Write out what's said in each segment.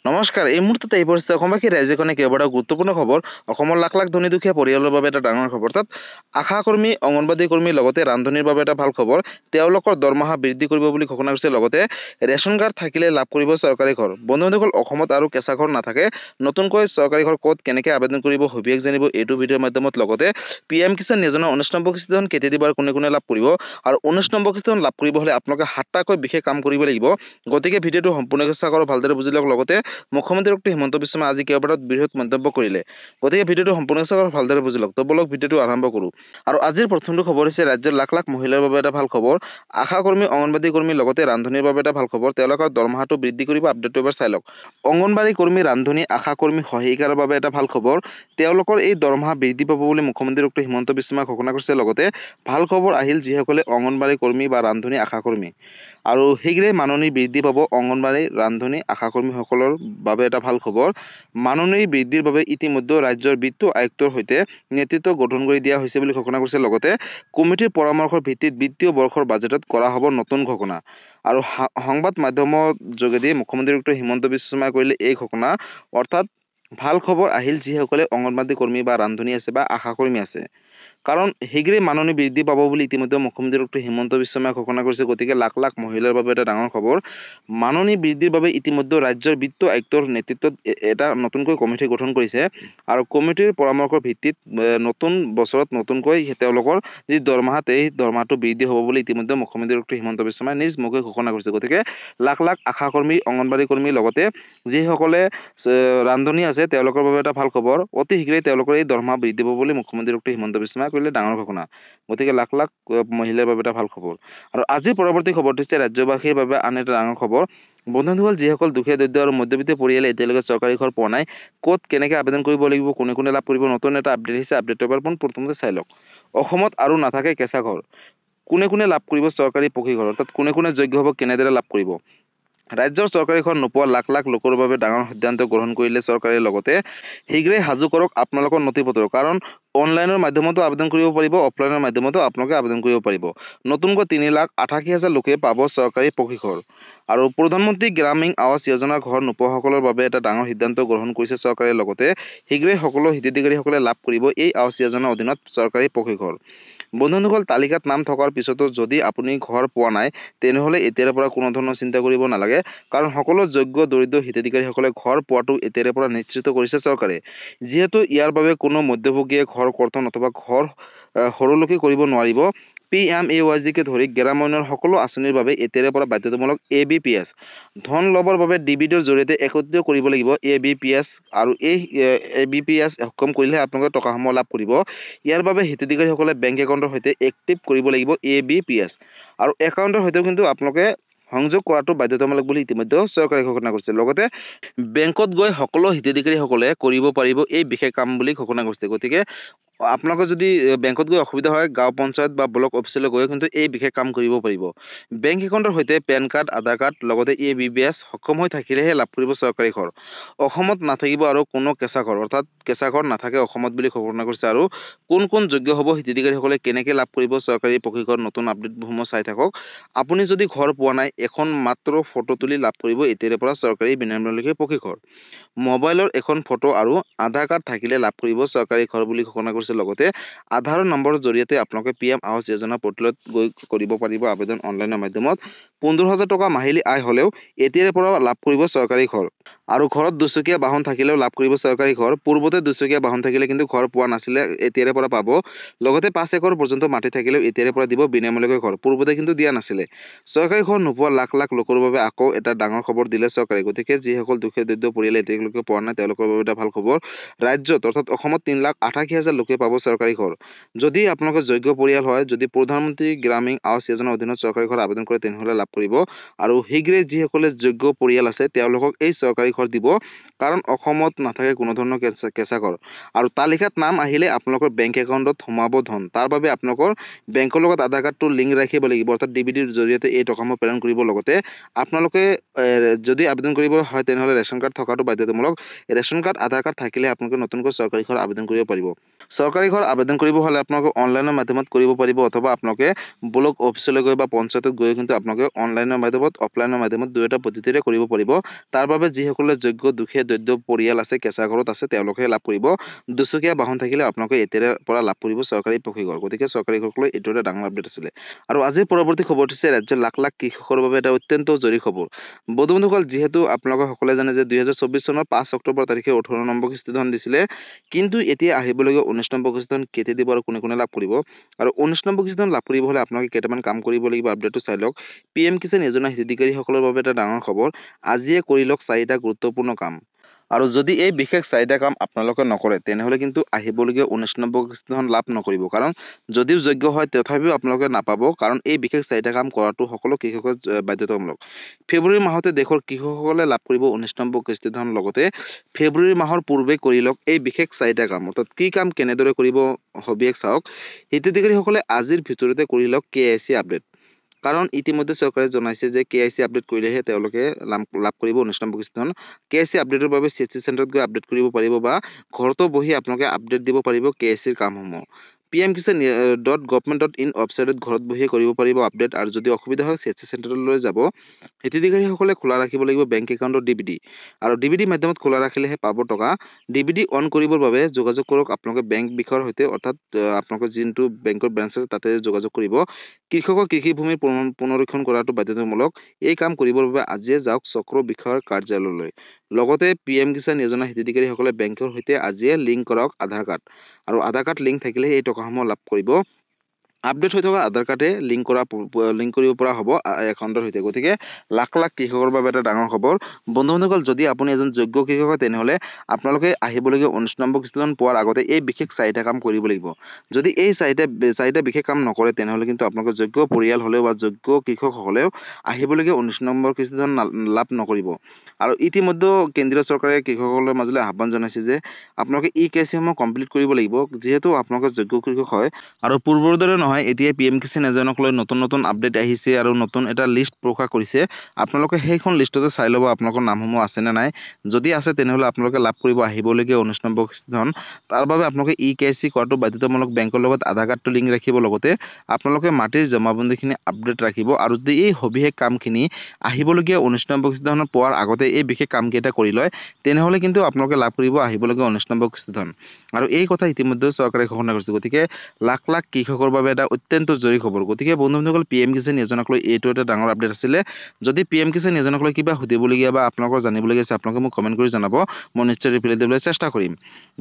নমস্কাৰ এই মুহূৰ্ততে এই পৰিস্থিতি অসমবাসী ৰাইজেখনে কেইবাটাও গুৰুত্বপূৰ্ণ খবৰ অসমৰ লাখ লাখ ধনী দুখীয়া পৰিয়ালৰ বাবে এটা ডাঙৰ খবৰ তাত আশা কৰ্মী অংগনবাদী কৰ্মীৰ লগতে ৰান্ধনীৰ বাবে এটা ভাল খবৰ তেওঁলোকৰ দৰমহা বৃদ্ধি কৰিব বুলি ঘোষণা কৰিছে লগতে ৰেচন কাৰ্ড থাকিলে লাভ কৰিব চৰকাৰী ঘৰ বন্ধুসকল অসমত আৰু কেঁচা ঘৰ নাথাকে নতুনকৈ চৰকাৰী ঘৰ ক'ত কেনেকৈ আবেদন কৰিব সবিশেষ জানিব এইটো ভিডিঅ'ৰ মাধ্যমত লগতে পিএম কিষাণ যোজনা 19 নম্বৰ কিস্তিখন কেতিয়া দিব আৰু কোনে কোনে লাভ কৰিব আৰু 19 নম্বৰ কিস্তিখন লাভ কৰিব হ'লে আপোনালোকে 7টাকৈ বিশেষ কাম কৰিব লাগিব গতিকে ভিডিঅ'টো সম্পূৰ্ণকৈ চাওক আৰু ভালদৰে বুজি লওক লগতে মুখ্যমন্ত্ৰী ডক্টৰ হিমন্ত বিশ্ব শৰ্মা আজি কেইবাটাও বৃহৎ মন্তব্য কৰিলে গতিকে ভিডিঅ'টো সম্পূৰ্ণ চাওক আৰু ভালদৰে বুজি লওক তো বলক ভিডিঅ'টো আৰম্ভ কৰোঁ আৰু আজিৰ প্ৰথমটো খবৰ হৈছে ৰাজ্যৰ লাখ লাখ মহিলাৰ বাবে এটা ভাল খবৰ আশা কৰ্মী অংগনবাদী কৰ্মীৰ লগতে ৰান্ধনীৰ বাবে এটা ভাল খবৰ তেওঁলোকৰ দৰমহাটো বৃদ্ধি কৰিব আপডেটটো এবাৰ চাই লওক অংগনবাদী কৰ্মী ৰান্ধনী আশা কৰ্মী সহায়িকাৰ বাবে এটা ভাল খবৰ তেওঁলোকৰ এই দৰমহা বৃদ্ধি পাব বুলি মুখ্যমন্ত্ৰী ডক্টৰ হিমন্ত বিশ্ব শৰ্মাই ঘোষণা কৰিছে লগতে ভাল খবৰ আহিল যিসকলে অংগনবাদী কৰ্মী বা ৰান্ধনী আশা কৰ্মী আৰু শীঘ্ৰে মাননি বৃদ্ধি পাব অংগনবাদী ৰান্ধনী আশা কৰ্মীসকলৰ বাবে এটা ভাল খবৰ মাননি বৃদ্ধিৰ বাবে ইতিমধ্যে ৰাজ্যৰ বিত্ত আয়ুক্তৰ সৈতে নেতৃত্ব গঠন কৰি দিয়া হৈছে বুলি ঘোষণা কৰিছে লগতে কমিটিৰ পৰামৰ্শৰ ভিত্তিত বিত্তীয় বৰ্ষৰ বাজেটত কৰা হ'ব নতুন ঘোষণা আৰু সংবাদ মাধ্যমৰ যোগেদি মুখ্যমন্ত্ৰী ডক্টৰ হিমন্ত বিশ্ব শৰ্মাই কৰিলে এই ঘোষণা অৰ্থাৎ ভাল খবৰ আহিল যিসকলে অংগনবাদী কৰ্মী বা ৰান্ধনী আছে বা আশা কৰ্মী আছে কাৰণ শীঘ্ৰে মাননি বৃদ্ধি পাব বুলি ইতিমধ্যে মুখ্যমন্ত্ৰী ডক্টৰ হিমন্ত বিশ্ব শৰ্মাই ঘোষণা কৰিছে গতিকে লাখ লাখ মহিলাৰ বাবে এটা ডাঙৰ খবৰ মাননি বৃদ্ধিৰ বাবে ইতিমধ্যে ৰাজ্যৰ বিত্ত আয়ুক্তৰ নেতৃত্বত এটা নতুনকৈ কমিটি গঠন কৰিছে আৰু কমিটিৰ পৰামৰ্শৰ ভিত্তিত নতুন বছৰত নতুনকৈ তেওঁলোকৰ যি দৰমহাত এই দৰমহাটো বৃদ্ধি হ'ব বুলি ইতিমধ্যে মুখ্যমন্ত্ৰী ডক্টৰ হিমন্ত বিশ্ব শৰ্মাই নিজ মুখে ঘোষণা কৰিছে গতিকে লাখ লাখ আশা কৰ্মী অংগনবাদী কৰ্মীৰ লগতে যিসকলে ৰান্ধনী আছে তেওঁলোকৰ বাবে এটা ভাল খবৰ অতি শীঘ্ৰে তেওঁলোকৰ এই দৰমহা বৃদ্ধি পাব বুলি মুখ্যমন্ত্ৰী ডক্টৰ হিমন্ত বিশ্ব শৰ্মাই কৰিলে ডাঙৰ ঘোষণা গতিকে লাখ লাখ মহিলাৰ বাবে এটা ভাল খবৰ আৰু আজিৰ পৰৱৰ্তী খবৰটো হৈছে ৰাজ্যবাসীৰ বাবে আন এটা ডাঙৰ খবৰ বন্ধুসকল যিসকল দুখীয়া দৰিদ্ৰ আৰু মধ্যবিত্ত পৰিয়ালে এতিয়ালৈকে চৰকাৰী ঘৰ পোৱা নাই ক'ত কেনেকৈ আবেদন কৰিব লাগিব কোনে কোনে লাভ কৰিব নতুন এটা আপডেট আহিছে আপডেটটো এবাৰ প্ৰথমতে চাই লওক অসমত আৰু নাথাকে কেঁচা ঘৰ কোনে কোনে লাভ কৰিব চৰকাৰী পকী ঘৰ অৰ্থাৎ কোনে কোনে যোগ্য হ'ব কেনেদৰে লাভ কৰিব ৰাজ্যৰ চৰকাৰী ঘৰ নোপোৱা লাখ লাখ লোকৰ বাবে ডাঙৰ সিদ্ধান্ত গ্ৰহণ কৰিলে চৰকাৰে লগতে শীঘ্ৰে সাজু কৰক আপোনালোকৰ নথিপত্ৰ কাৰণ অনলাইনৰ মাধ্যমতো আবেদন কৰিব পাৰিব অফলাইনৰ মাধ্যমতো আপোনালোকে আবেদন কৰিব পাৰিব নতুনকৈ 3,88,000 লোকে পাব চৰকাৰী পকী ঘৰ আৰু প্ৰধানমন্ত্ৰী গ্ৰামীণ আৱাস যোজনাৰ ঘৰ নোপোৱাসকলৰ বাবে এটা ডাঙৰ সিদ্ধান্ত গ্ৰহণ কৰিছে চৰকাৰে লগতে শীঘ্ৰে সকলো হিতাধিকাৰীসকলে লাভ কৰিব এই আৱাস যোজনাৰ অধীনত চৰকাৰী পকী ঘৰ বন্ধুসকল তালিকাত নাম থকাৰ পিছতো যদি আপুনি ঘৰ পোৱা নাই তেনেহ'লে এতিয়াৰ পৰা কোনো ধৰণৰ চিন্তা কৰিব নালাগে কাৰণ সকলো যোগ্য দৰিদ্ৰ হিতাধিকাৰীসকলে ঘৰ পোৱাটো এতিয়াৰ পৰা নিশ্চিত কৰিছে চৰকাৰে যিহেতু ইয়াৰ বাবে কোনো মধ্যভোগীয়ে ঘৰ কৰ্তন অথবা ঘৰ সৰলকি কৰিব নোৱাৰিব PMAYGকে ধৰি গ্ৰামীণৰ সকলো আঁচনিৰ বাবে এতিয়াৰ পৰা বাধ্যতামূলক ABPS ধন ল'বৰ বাবে ডিবিটিৰ জৰিয়তে একত্ৰিত কৰিব লাগিব ABPS আৰু এই ABPS সক্ষম কৰিলে আপোনালোকে টকাসমূহ লাভ কৰিব ইয়াৰ বাবে হিতাধিকাৰীসকলে বেংক একাউণ্টৰ সৈতে এক্টিভ কৰিব লাগিব ABPS আৰু একাউণ্টৰ সৈতেও কিন্তু আপোনালোকে সংযোগ কৰাটো বাধ্যতামূলক বুলি ইতিমধ্যে চৰকাৰে ঘোষণা কৰিছে লগতে বেংকত গৈ সকলো হিতাধিকাৰীসকলে কৰিব পাৰিব এই বিশেষ কাম বুলি ঘোষণা কৰিছে গতিকে আপোনালোকে যদি বেংকত গৈ অসুবিধা হয় গাঁও পঞ্চায়ত বা ব্লক অফিচলৈ গৈ কিন্তু এই বিশেষ কাম কৰিব পাৰিব বেংক একাউণ্টৰ সৈতে পেন কাৰ্ড আধাৰ কাৰ্ড লগতে ABPS সক্ষম হৈ থাকিলেহে লাভ কৰিব চৰকাৰী ঘৰ অসমত নাথাকিব আৰু কোনো কেঁচা ঘৰ অৰ্থাৎ কেঁচা ঘৰ নাথাকে অসমত বুলি ঘোষণা কৰিছে আৰু কোন কোন যোগ্য হ'ব হিতাধিকাৰীসকলে কেনেকৈ লাভ কৰিব চৰকাৰী পকী ঘৰ নতুন আপডেটসমূহ চাই থাকক আপুনি যদি ঘৰ পোৱা নাই এখন মাত্ৰ ফটো তুলি লাভ কৰিব এতিয়াৰ পৰা চৰকাৰী বিনামূলীয়াকৈ পকী ঘৰ মোবাইলৰ এখন ফটো আৰু আধাৰ কাৰ্ড থাকিলে লাভ কৰিব চৰকাৰী ঘৰ বুলি ঘোষণা কৰিছে লগতে আধাৰৰ নম্বৰৰ জৰিয়তে আপোনালোকে PM আৱাস যোজনা পৰ্টেলত গৈ কৰিব পাৰিব আবেদন অনলাইনৰ মাধ্যমত 15,000 টকা মাহিলী আয় হ'লেও এতিয়াৰ পৰা লাভ কৰিব চৰকাৰী ঘৰ আৰু ঘৰত দুচকীয়া বাহন থাকিলেও লাভ কৰিব চৰকাৰী ঘৰ পূৰ্বতে দুচকীয়া বাহন থাকিলে কিন্তু ঘৰ পোৱা নাছিলে এতিয়াৰ পৰা পাব লগতে 5 একৰ পৰ্যন্ত মাটি থাকিলেও এতিয়াৰ পৰা দিব বিনামূলীয়াকৈ ঘৰ পূৰ্বতে কিন্তু দিয়া নাছিলে চৰকাৰী ঘৰ নোপোৱা লাখ লাখ লোকৰ বাবে আকৌ এটা ডাঙৰ খবৰ দিলে চৰকাৰে গতিকে যিসকল দুখীয়া দৰিদ্ৰ পৰিয়ালে এতিয়ালৈকে পোৱা নাই তেওঁলোকৰ বাবে এটা ভাল খবৰ ৰাজ্যত অৰ্থাৎ অসমত 3,88,000 লোকে পাব চৰকাৰী ঘৰ যদি আপোনালোকৰ যোগ্য পৰিয়াল হয় যদি প্ৰধানমন্ত্ৰী গ্ৰামীণ আৱাস যোজনাৰ অধীনত চৰকাৰী ঘৰ আবেদন কৰে তেনেহ'লে লাভ কৰিব আৰু শীঘ্ৰে যিসকলে যোগ্য পৰিয়াল আছে তেওঁলোকক এই চৰকাৰী ঘৰ দিব কাৰণ অসমত নাথাকে কোনো ধৰণৰ কেঁচা ঘৰ আৰু তালিকাত নাম আহিলে আপোনালোকৰ বেংক একাউণ্টত সোমাব ধন তাৰ বাবে আপোনালোকৰ বেংকৰ লগত আধাৰ কাৰ্ডটো লিংক ৰাখিব লাগিব অৰ্থাৎ ডিবিটিৰ জৰিয়তে এই টকাসমূহ প্ৰেৰণ কৰিব লগতে আপোনালোকে যদি আবেদন কৰিব হয় তেনেহ'লে ৰেচন কাৰ্ড থকাটো বাধ্যতামূলক ৰেচন কাৰ্ড আধাৰ কাৰ্ড থাকিলে আপোনালোকে নতুনকৈ চৰকাৰী ঘৰ আবেদন কৰিব পাৰিব চৰকাৰী ঘৰ আবেদন কৰিব হ'লে আপোনালোকে অনলাইনৰ মাধ্যমত কৰিব পাৰিব অথবা আপোনালোকে ব্লক অফিচলৈ গৈ বা পঞ্চায়তত গৈ কিন্তু আপোনালোকে অনলাইনৰ মাধ্যমত অফলাইনৰ মাধ্যমত দুয়োটা পদ্ধতিৰে কৰিব পাৰিব। তাৰ বাবে যিসকলে যোগ্য দুখীয়া দৰিদ্ৰ পৰিয়াল আছে, কেঁচা ঘৰত আছে, তেওঁলোকে লাভ কৰিব। দুচকীয়া বাহন থাকিলে আপোনালোকে এতিয়াৰে পৰা লাভ কৰিব চৰকাৰী পকী ঘৰ। গতিকে চৰকাৰী ঘৰক লৈ এইটো এটা ডাঙৰ আপডেট আছিলে। আৰু আজিৰ পৰৱৰ্তী খবৰটো হৈছে ৰাজ্যৰ লাখ লাখ কৃষকৰ বাবে এটা অত্যন্ত জৰুৰী খবৰ। বন্ধুসকল, যিহেতু আপোনালোকে সকলোৱে জানে যে 2024 চনৰ 5 অক্টোবৰ তাৰিখে 18 নম্বৰ কিস্তি ধন দিছিলে, কিন্তু এতিয়া আহিবলগীয়া 19 নম্বৰ কিস্তি ধন কেতিয়া দিব আৰু কোনে কোনে লাভ কৰিব। আৰু 19 নম্বৰ কিস্তি ধন লাভ কৰিব হ'লে আপোনালোকে কেইটামান কাম কৰিব লাগিব। আপডেটটো চাই লওক। PM কিষাণ যোজনা হিতাধিকাৰীসকলৰ বাবে এটা ডাঙৰ খবৰ। আজিয়ে কৰি লওক 4টা গুৰুত্বপূৰ্ণ কাম। আৰু যদি এই বিশেষ 4টা কাম আপোনালোকে নকৰে তেনেহ'লে কিন্তু আহিবলগীয়া 19 নম্বৰ কিস্তি ধন লাভ নকৰিব। কাৰণ যদিও যোগ্য হয় তথাপিও আপোনালোকে নাপাব, কাৰণ এই বিশেষ 4টা কাম কৰাটো সকলো কৃষকৰ বাধ্যতামূলক। ফেব্ৰুৱাৰী মাহতে দেশৰ কৃষকসকলে লাভ কৰিব 19 নম্বৰ কিস্তি ধন। লগতে ফেব্ৰুৱাৰী মাহৰ পূৰ্বে কৰি লওক এই বিশেষ 4টা কাম। অৰ্থাৎ কি কাম কেনেদৰে কৰিব সবিশেষ চাওক। হিতাধিকাৰীসকলে আজিৰ ভিতৰতে কৰি লওক KYC আপডেট। কাৰণ ইতিমধ্যে চৰকাৰে জনাইছে যে KYC আপডেট কৰিলেহে তেওঁলোকে লাভ কৰিব 19 নম্বৰ কিস্তি ধন। KYC আপডেটৰ বাবে CSC চেণ্টাৰত গৈ আপডেট কৰিব পাৰিব বা ঘৰতো বহি আপোনালোকে আপডেট দিব পাৰিব KYCৰ কামসমূহ। pmkisan.government.in ৱেবছাইটত ঘৰত বহিয়ে কৰিব পাৰিব আপডেট। আৰু যদি অসুবিধা হয় CSC চেণ্টাৰলৈ যাব। হিতাধিকাৰীসকলে খোলা ৰাখিব লাগিব বেংক একাউণ্টৰ DBD। আৰু DBD মাধ্যমত খোলা ৰাখিলেহে পাব টকা। DBD অন কৰিবৰ বাবে যোগাযোগ কৰক আপোনালোকে বেংক বিষয়ৰ সৈতে, অৰ্থাৎ আপোনালোকে যোনটো বেংকৰ ব্ৰাঞ্চ আছে তাতে যোগাযোগ কৰিব। কৃষকৰ কৃষিভূমি পুনৰীক্ষণ কৰাটো বাধ্যতামূলক। এই কাম কৰিবৰ বাবে আজিয়ে যাওক চক্ৰ বিষয়ৰ কাৰ্যালয়লৈ। লগতে PM কিষাণ যোজনা হিতাধিকাৰীসকলে বেংকৰ সৈতে আজিয়ে লিংক কৰক আধাৰ কাৰ্ড। আৰু আধাৰ কাৰ্ড লিংক থাকিলে এই টকাসমূহ লাভ কৰিব। আপডেট হৈ থকা আধাৰ কাৰ্ডে লিংক কৰিব পৰা হ'ব একাউণ্টৰ সৈতে। গতিকে লাখ লাখ কৃষকৰ বাবে এটা ডাঙৰ খবৰ। বন্ধুসকল, যদি আপুনি এজন যোগ্য কৃষক হয় তেনেহ'লে আপোনালোকে আহিবলগীয়া 19 নম্বৰ কিস্তি ধন পোৱাৰ আগতে এই বিশেষ 4টা কাম কৰিব লাগিব। যদি এই 4টা বিশেষ কাম নকৰে তেনেহ'লে কিন্তু আপোনালোকে যোগ্য পৰিয়াল হ'লেও বা যোগ্য কৃষক হ'লেও আহিবলগীয়া 19 নম্বৰ কিস্তি ধন লাভ নকৰিব। আৰু ইতিমধ্যে কেন্দ্ৰীয় চৰকাৰে কৃষকসকলৰ মাজলৈ আহ্বান জনাইছে যে আপোনালোকে KYC সমূহ কমপ্লিট কৰিব লাগিব, যিহেতু আপোনালোকে যোগ্য কৃষক হয়। আৰু পূৰ্বৰ দৰে নহয়, এতিয়া PM কিষাণ যোজনাক লৈ নতুন নতুন আপডেট আহিছে আৰু নতুন এটা লিষ্ট প্ৰকাশ কৰিছে। আপোনালোকে সেইখন লিষ্টতে চাই ল'ব আপোনালোকৰ নামসমূহ আছেনে নাই। যদি আছে তেনেহ'লে আপোনালোকে লাভ কৰিব আহিবলগীয়া 19 নম্বৰ কিস্তি ধন। তাৰ বাবে আপোনালোকে KYC কৰাটো বাধ্যতামূলক। বেংকৰ লগত আধাৰ কাৰ্ডটো লিংক ৰাখিব। লগতে আপোনালোকে মাটিৰ জমাবন্দীখিনি আপডেট ৰাখিব। আৰু যদি এই সবিশেষ কামখিনি আহিবলগীয়া 19 নম্বৰ কিস্তি ধন পোৱাৰ আগতে এই বিশেষ কামকেইটা কৰি লয় তেনেহ'লে কিন্তু আপোনালোকে লাভ কৰিব আহিবলগীয়া 19 নম্বৰ কিস্তি ধন। আৰু এই কথা ইতিমধ্যে চৰকাৰে ঘোষণা কৰিছে। গতিকে লাখ লাখ কৃষকৰ বাবে এটা অত্যন্ত জৰুৰী খবৰ। গতিকে বন্ধুসকল, PM কিষাণ যোজনাক লৈ এইটো এটা ডাঙৰ আপডেট আছিলে। যদি PM কিষাণ যোজনাক লৈ কিবা সুধিবলগীয়া বা আপোনালোকৰ জানিবলগীয়া আছে আপোনালোকে মোক কমেণ্ট কৰি জনাব। মই নিশ্চয় ৰিপ্লাই দিবলৈ চেষ্টা কৰিম।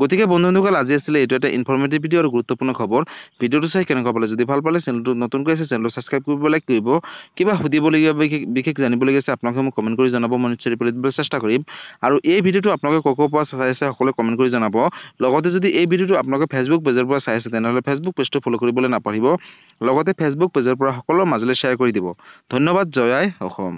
গতিকে বন্ধুসকল, আজি আছিলে এইটো এটা ইনফৰ্মেটিভ ভিডিঅ' আৰু গুৰুত্বপূৰ্ণ খবৰ। ভিডিঅ'টো চাই কেনেকুৱা পালে, যদি ভাল পালে চেনেলটো নতুনকৈ আছে চেনেলটো ছাবস্ক্ৰাইব কৰিব, লাইক কৰিব। কিবা সুধিবলগীয়া বিশেষ জানিবলগীয়া আছে আপোনালোকে মোক কমেণ্ট কৰি জনাব। মই নিশ্চয় ৰিপ্লাই দিবলৈ চেষ্টা কৰিম। আৰু এই ভিডিঅ'টো আপোনালোকে ক'ৰ পৰা চাই আছে সকলোৱে কমেণ্ট কৰি জনাব। লগতে যদি এই ভিডিঅ'টো আপোনালোকে ফেচবুক পেজৰ পৰা চাই আছে তেনেহ'লে ফেচবুক পেজটো ফ'ল' কৰিবলৈ নাপাহৰিব। লগতে ফেচবুক পেজৰ পৰা সকলোৰে মাজলৈ শ্বেয়াৰ কৰি দিব। ধন্যবাদ। জয় আই অসম।